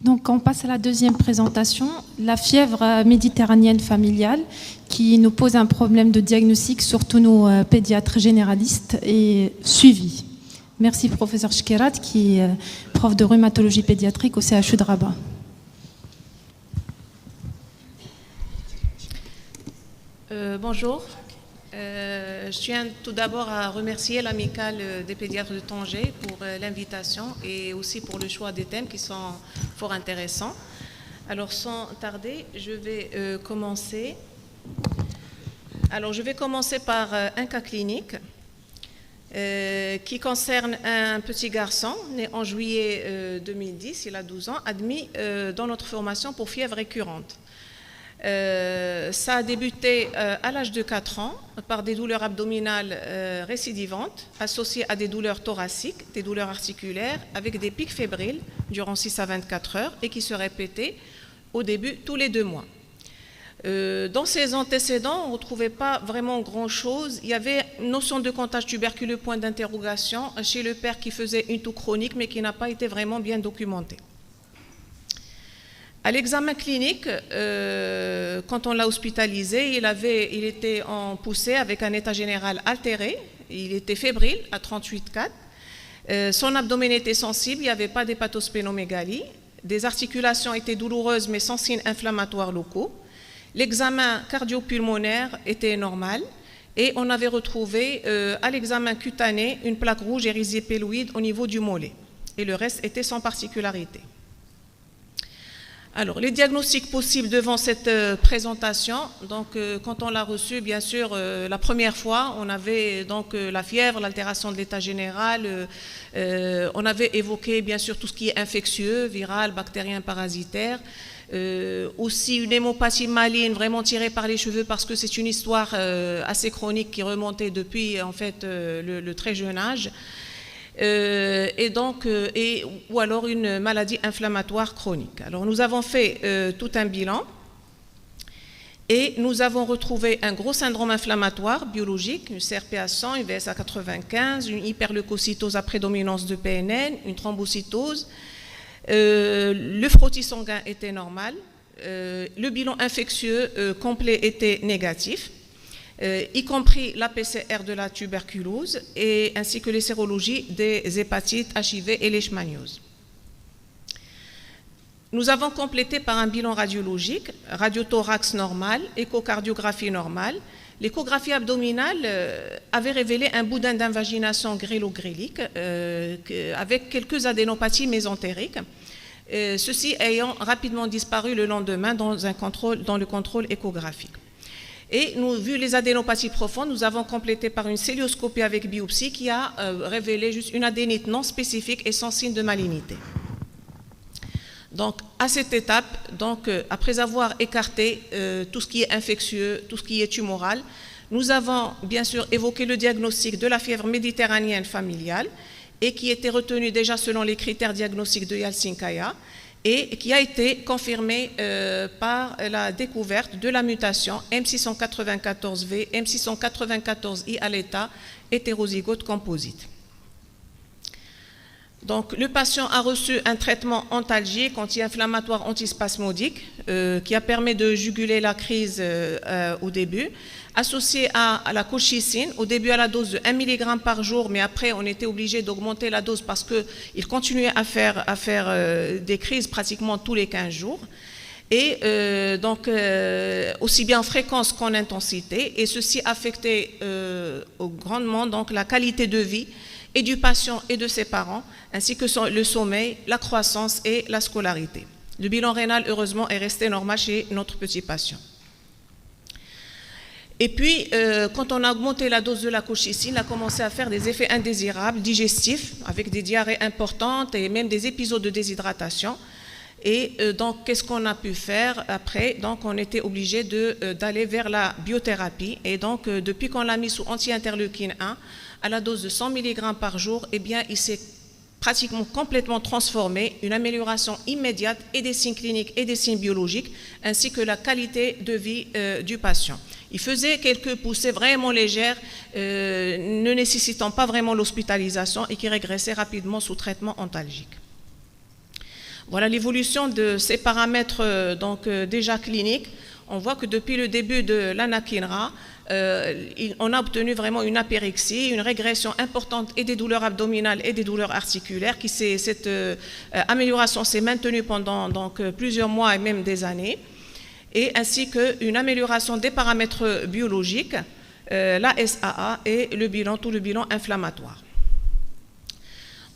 Donc on passe à la deuxième présentation, la fièvre méditerranéenne familiale qui nous pose un problème de diagnostic, surtout nos pédiatres généralistes, et suivi. Merci professeur Chkerat qui est prof de rhumatologie pédiatrique au CHU de Rabat. Bonjour. Je tiens tout d'abord à remercier l'amicale des pédiatres de Tanger pour l'invitation et aussi pour le choix des thèmes qui sont fort intéressants. Alors sans tarder, je vais commencer. Alors je vais commencer par un cas clinique qui concerne un petit garçon né en juillet 2010, il a 12 ans, admis dans notre formation pour fièvre récurrente. Ça a débuté à l'âge de 4 ans par des douleurs abdominales récidivantes associées à des douleurs thoraciques, des douleurs articulaires avec des pics fébriles durant 6 à 24 heures et qui se répétaient au début tous les 2 mois. Dans ses antécédents, on ne retrouvait pas vraiment grand-chose. Il y avait une notion de comptage tuberculeux, point d'interrogation, chez le père qui faisait une toux chronique mais qui n'a pas été vraiment bien documentée. À l'examen clinique, quand on l'a hospitalisé, il était en poussée avec un état général altéré, il était fébrile à 38,4, son abdomen était sensible, il n'y avait pas d'hépatosplénomégalie, des articulations étaient douloureuses mais sans signes inflammatoires locaux, l'examen cardio-pulmonaire était normal et on avait retrouvé à l'examen cutané une plaque rouge érysipéloïde au niveau du mollet et le reste était sans particularité. Alors, les diagnostics possibles devant cette présentation, donc quand on l'a reçu, bien sûr, la première fois, on avait donc la fièvre, l'altération de l'état général, on avait évoqué bien sûr tout ce qui est infectieux, viral, bactérien, parasitaire, aussi une hémopathie maligne vraiment tirée par les cheveux parce que c'est une histoire assez chronique qui remontait depuis en fait le très jeune âge. Ou alors une maladie inflammatoire chronique. Alors nous avons fait tout un bilan et nous avons retrouvé un gros syndrome inflammatoire biologique, une CRP à 100, une VS à 95, une hyperleucocytose à prédominance de PNN, une thrombocytose. Le frottis sanguin était normal, le bilan infectieux complet était négatif. Y compris la PCR de la tuberculose et ainsi que les sérologies des hépatites HIV et leishmaniose. Nous avons complété par un bilan radiologique, radiothorax normal, échocardiographie normale. L'échographie abdominale avait révélé un boudin d'invagination grélogrélique avec quelques adénopathies mésentériques, ceci ayant rapidement disparu le lendemain dans le contrôle échographique. Et vu les adénopathies profondes, nous avons complété par une célioscopie avec biopsie qui a révélé juste une adénite non spécifique et sans signe de malignité. Donc, à cette étape, après avoir écarté tout ce qui est infectieux, tout ce qui est tumoral, nous avons bien sûr évoqué le diagnostic de la fièvre méditerranéenne familiale et qui était retenu déjà selon les critères diagnostiques de Yeltsin-Kaya, et qui a été confirmé par la découverte de la mutation M694V, M694I à l'état hétérozygote composite. Donc, le patient a reçu un traitement antalgique, anti-inflammatoire, antispasmodique, qui a permis de juguler la crise au début, associé à la colchicine, au début à la dose de 1 mg par jour, mais après on était obligé d'augmenter la dose parce qu'il continuait à faire des crises pratiquement tous les 15 jours. Et aussi bien en fréquence qu'en intensité, et ceci affectait grandement donc, la qualité de vie et du patient et de ses parents, ainsi que le sommeil, la croissance et la scolarité. Le bilan rénal, heureusement, est resté normal chez notre petit patient. Et puis, quand on a augmenté la dose de la colchicine, il a commencé à faire des effets indésirables, digestifs, avec des diarrhées importantes et même des épisodes de déshydratation. Et donc, qu'est-ce qu'on a pu faire après? Donc, on était obligé d'aller vers la biothérapie. Et donc, depuis qu'on l'a mis sous anti-interleukine 1, à la dose de 100 mg par jour, eh bien, il s'est pratiquement complètement transformé, une amélioration immédiate et des signes cliniques et des signes biologiques, ainsi que la qualité de vie du patient. Il faisait quelques poussées vraiment légères, ne nécessitant pas vraiment l'hospitalisation et qui régressaient rapidement sous traitement antalgique. Voilà l'évolution de ces paramètres déjà cliniques. On voit que depuis le début de l'anakinra, on a obtenu vraiment une apérexie, une régression importante et des douleurs abdominales et des douleurs articulaires. Cette amélioration s'est maintenue pendant plusieurs mois et même des années, et ainsi qu'une amélioration des paramètres biologiques, la SAA et tout le bilan inflammatoire.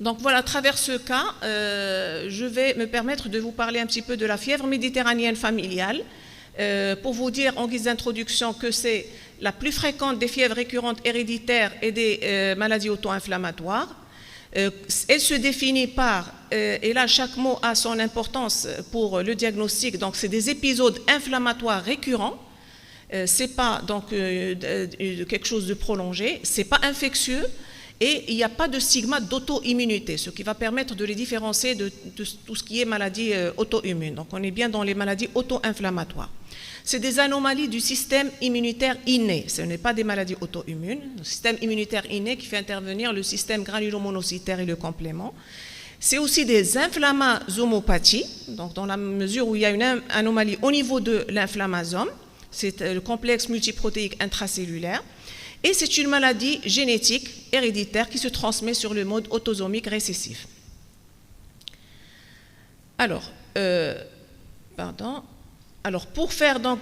Donc voilà, à travers ce cas, je vais me permettre de vous parler un petit peu de la fièvre méditerranéenne familiale, pour vous dire en guise d'introduction que c'est la plus fréquente des fièvres récurrentes héréditaires et des maladies auto-inflammatoires. Elle se définit par, et là chaque mot a son importance pour le diagnostic, donc c'est des épisodes inflammatoires récurrents, c'est pas donc quelque chose de prolongé, c'est pas infectieux, et il n'y a pas de stigmate d'auto-immunité, ce qui va permettre de les différencier de tout ce qui est maladie auto-immune. Donc on est bien dans les maladies auto-inflammatoires. C'est des anomalies du système immunitaire inné, ce n'est pas des maladies auto-immunes, le système immunitaire inné qui fait intervenir le système granulomonocytaire et le complément. C'est aussi des inflammasomopathies, donc dans la mesure où il y a une anomalie au niveau de l'inflammasome, c'est le complexe multiprotéique intracellulaire. Et c'est une maladie génétique héréditaire qui se transmet sur le mode autosomique récessif. Alors, pour faire donc,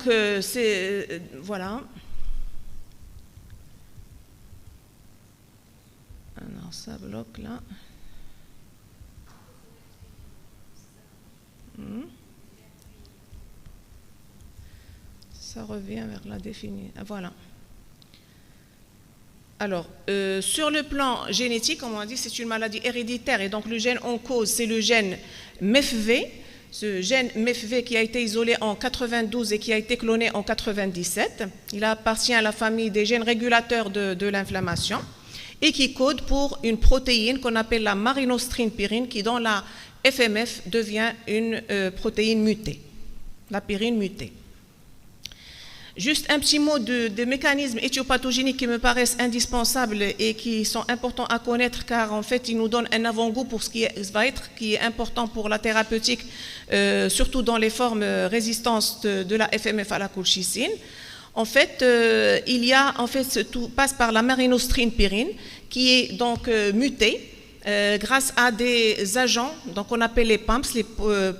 voilà. Alors, ça bloque là. Ça revient vers la définition. Voilà. Alors, sur le plan génétique, comme on a dit, c'est une maladie héréditaire et donc le gène en cause, c'est le gène MEFV. Ce gène MEFV qui a été isolé en 92 et qui a été cloné en 97. Il appartient à la famille des gènes régulateurs de l'inflammation et qui code pour une protéine qu'on appelle la marinostrine-pyrine qui dans la FMF devient une protéine mutée, la pyrine mutée. Juste un petit mot de mécanismes éthiopathogéniques qui me paraissent indispensables et qui sont importants à connaître car en fait ils nous donnent un avant-goût pour ce qui est important pour la thérapeutique, surtout dans les formes résistantes de la FMF à la colchicine. En fait, tout passe par la marinostrine-pyrine qui est donc mutée grâce à des agents, donc on appelle les PAMPs, les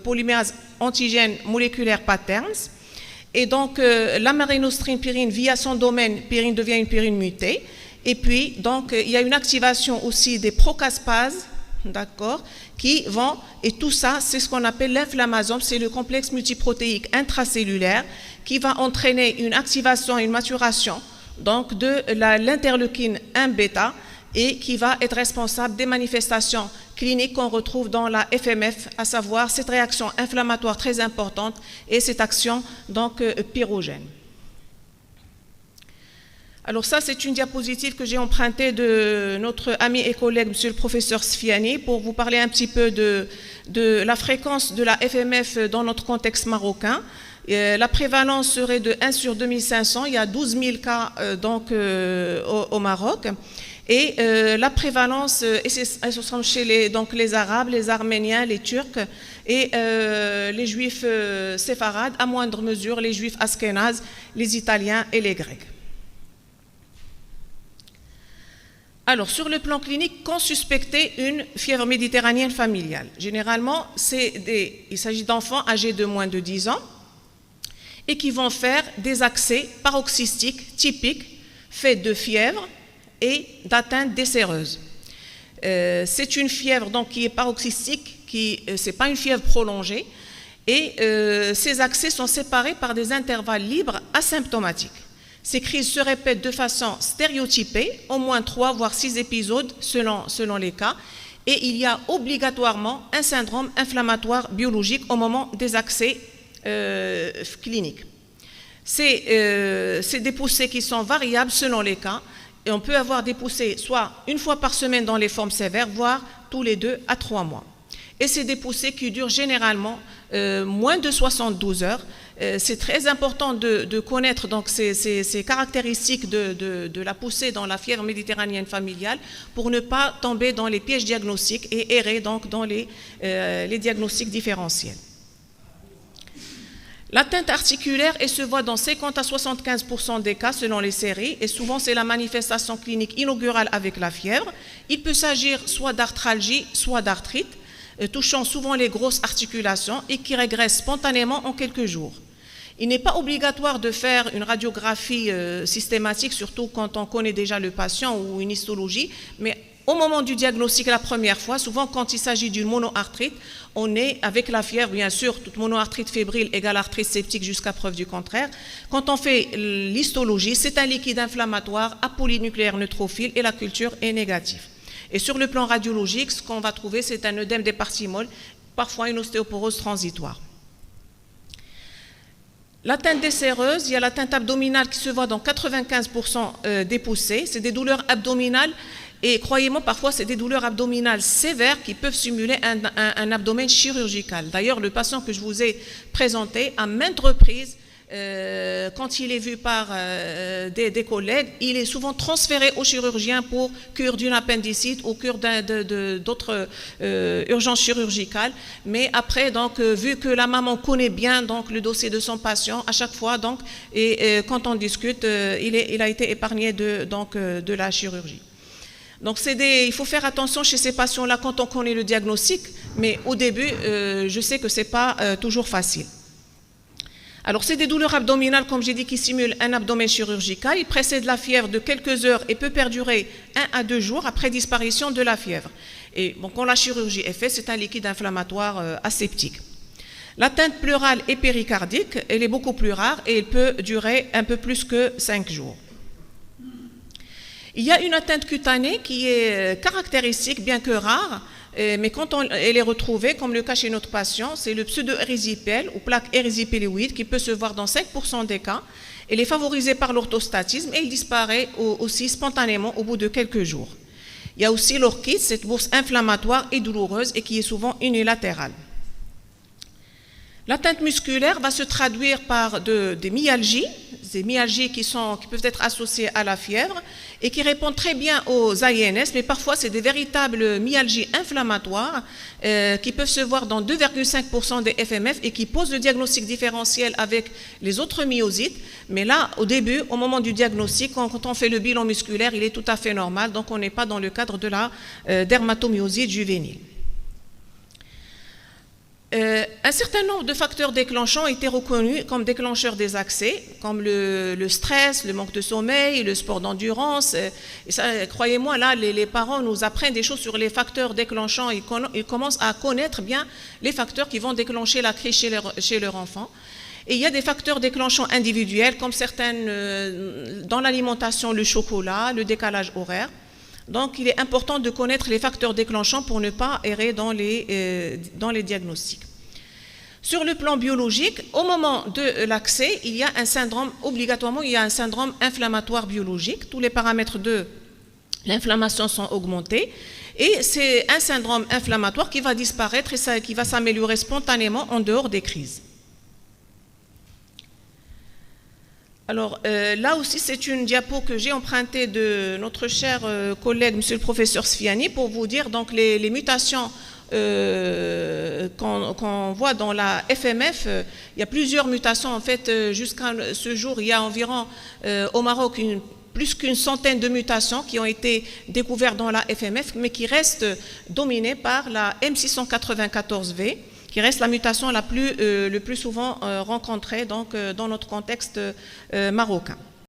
polymérases antigènes moléculaires patterns. Et donc, la marinostrine-pyrine, via son domaine, pyrine devient une pyrine mutée. Et puis, donc, il y a une activation aussi des procaspases, d'accord, qui vont, et tout ça, c'est ce qu'on appelle l'inflammasome, c'est le complexe multiprotéique intracellulaire qui va entraîner une activation et une maturation, donc, de l'interleukine 1-bêta et qui va être responsable des manifestations cliniques qu'on retrouve dans la FMF, à savoir cette réaction inflammatoire très importante et cette action donc pyrogène. Alors ça, c'est une diapositive que j'ai empruntée de notre ami et collègue, monsieur le professeur Sfiani, pour vous parler un petit peu de la fréquence de la FMF dans notre contexte marocain. La prévalence serait de 1 sur 2500, il y a 12 000 cas au Maroc. Et la prévalence, elles sont chez les Arabes, les Arméniens, les Turcs et les Juifs séfarades, à moindre mesure les Juifs askénazes, les Italiens et les Grecs. Alors, sur le plan clinique, quand suspecter une fièvre méditerranéenne familiale? Généralement, il s'agit d'enfants âgés de moins de 10 ans et qui vont faire des accès paroxystiques typiques faits de fièvre et d'atteinte décéreuse. C'est une fièvre donc, qui est paroxystique, ce n'est pas une fièvre prolongée, et ces accès sont séparés par des intervalles libres asymptomatiques. Ces crises se répètent de façon stéréotypée, au moins 3 voire 6 épisodes selon les cas, et il y a obligatoirement un syndrome inflammatoire biologique au moment des accès cliniques. C'est des poussées qui sont variables selon les cas, et on peut avoir des poussées soit une fois par semaine dans les formes sévères, voire tous les 2 à 3 mois. et c'est des poussées qui durent généralement moins de 72 heures. C'est très important de connaître donc ces caractéristiques de la poussée dans la fièvre méditerranéenne familiale pour ne pas tomber dans les pièges diagnostiques et errer donc dans les diagnostics différentiels. L'atteinte articulaire se voit dans 50 à 75% des cas selon les séries et souvent c'est la manifestation clinique inaugurale avec la fièvre. Il peut s'agir soit d'arthralgie, soit d'arthrite, touchant souvent les grosses articulations et qui régressent spontanément en quelques jours. Il n'est pas obligatoire de faire une radiographie systématique, surtout quand on connaît déjà le patient ou une histologie, mais au moment du diagnostic la première fois, souvent quand il s'agit d'une monoarthrite, on est avec la fièvre, bien sûr, toute monoarthrite fébrile égale arthrite septique jusqu'à preuve du contraire. Quand on fait l'histologie, c'est un liquide inflammatoire apolynucléaire neutrophile et la culture est négative. Et sur le plan radiologique, ce qu'on va trouver, c'est un œdème des parties molles, parfois une ostéoporose transitoire. L'atteinte déséreuse, il y a l'atteinte abdominale qui se voit dans 95% des poussées. C'est des douleurs abdominales et croyez-moi, parfois c'est des douleurs abdominales sévères qui peuvent simuler un abdomen chirurgical. D'ailleurs, le patient que je vous ai présenté à maintes reprises, quand il est vu par des collègues, il est souvent transféré au chirurgien pour cure d'une appendicite ou cure d'autres urgences chirurgicales. Mais après, donc, vu que la maman connaît bien donc, le dossier de son patient, à chaque fois, donc, quand on discute, il a été épargné de la chirurgie. Donc il faut faire attention chez ces patients-là quand on connaît le diagnostic, mais au début, je sais que ce n'est pas toujours facile. Alors, c'est des douleurs abdominales, comme j'ai dit, qui simulent un abdomen chirurgical. Il précède la fièvre de quelques heures et peut perdurer 1 à 2 jours après disparition de la fièvre. Et bon, quand la chirurgie est faite, c'est un liquide inflammatoire aseptique. L'atteinte pleurale et péricardique, elle est beaucoup plus rare et elle peut durer un peu plus que 5 jours. Il y a une atteinte cutanée qui est caractéristique, bien que rare, mais quand elle est retrouvée, comme le cas chez notre patient, c'est le pseudo-érysipèle ou plaque érysipéloïde qui peut se voir dans 5% des cas. Elle est favorisée par l'orthostatisme et il disparaît aussi spontanément au bout de quelques jours. Il y a aussi l'orchite, cette bourse inflammatoire et douloureuse et qui est souvent unilatérale. L'atteinte musculaire va se traduire par des myalgies qui peuvent être associées à la fièvre et qui répondent très bien aux AINS, mais parfois c'est des véritables myalgies inflammatoires qui peuvent se voir dans 2,5% des FMF et qui posent le diagnostic différentiel avec les autres myosites. Mais là, au début, au moment du diagnostic, quand on fait le bilan musculaire, il est tout à fait normal, donc on n'est pas dans le cadre de la dermatomyosite juvénile. Un certain nombre de facteurs déclenchants ont été reconnus comme déclencheurs des accès, comme le stress, le manque de sommeil, le sport d'endurance. Et ça, croyez-moi, là, les parents nous apprennent des choses sur les facteurs déclenchants. Ils commencent à connaître bien les facteurs qui vont déclencher la crise chez leur enfant. Et il y a des facteurs déclenchants individuels, comme certaines, dans l'alimentation, le chocolat, le décalage horaire. Donc, il est important de connaître les facteurs déclenchants pour ne pas errer dans les diagnostics. Sur le plan biologique, au moment de l'accès, il y a un syndrome, obligatoirement, il y a un syndrome inflammatoire biologique. Tous les paramètres de l'inflammation sont augmentés. Et c'est un syndrome inflammatoire qui va disparaître et qui va s'améliorer spontanément en dehors des crises. Alors là aussi, c'est une diapo que j'ai empruntée de notre cher collègue, monsieur le professeur Sfiani, pour vous dire donc les mutations qu'on voit dans la FMF. Il y a plusieurs mutations en fait. Jusqu'à ce jour, il y a environ au Maroc plus qu'une centaine de mutations qui ont été découvertes dans la FMF, mais qui restent dominées par la M694V. Qui reste la mutation le plus souvent rencontrée donc, dans notre contexte marocain.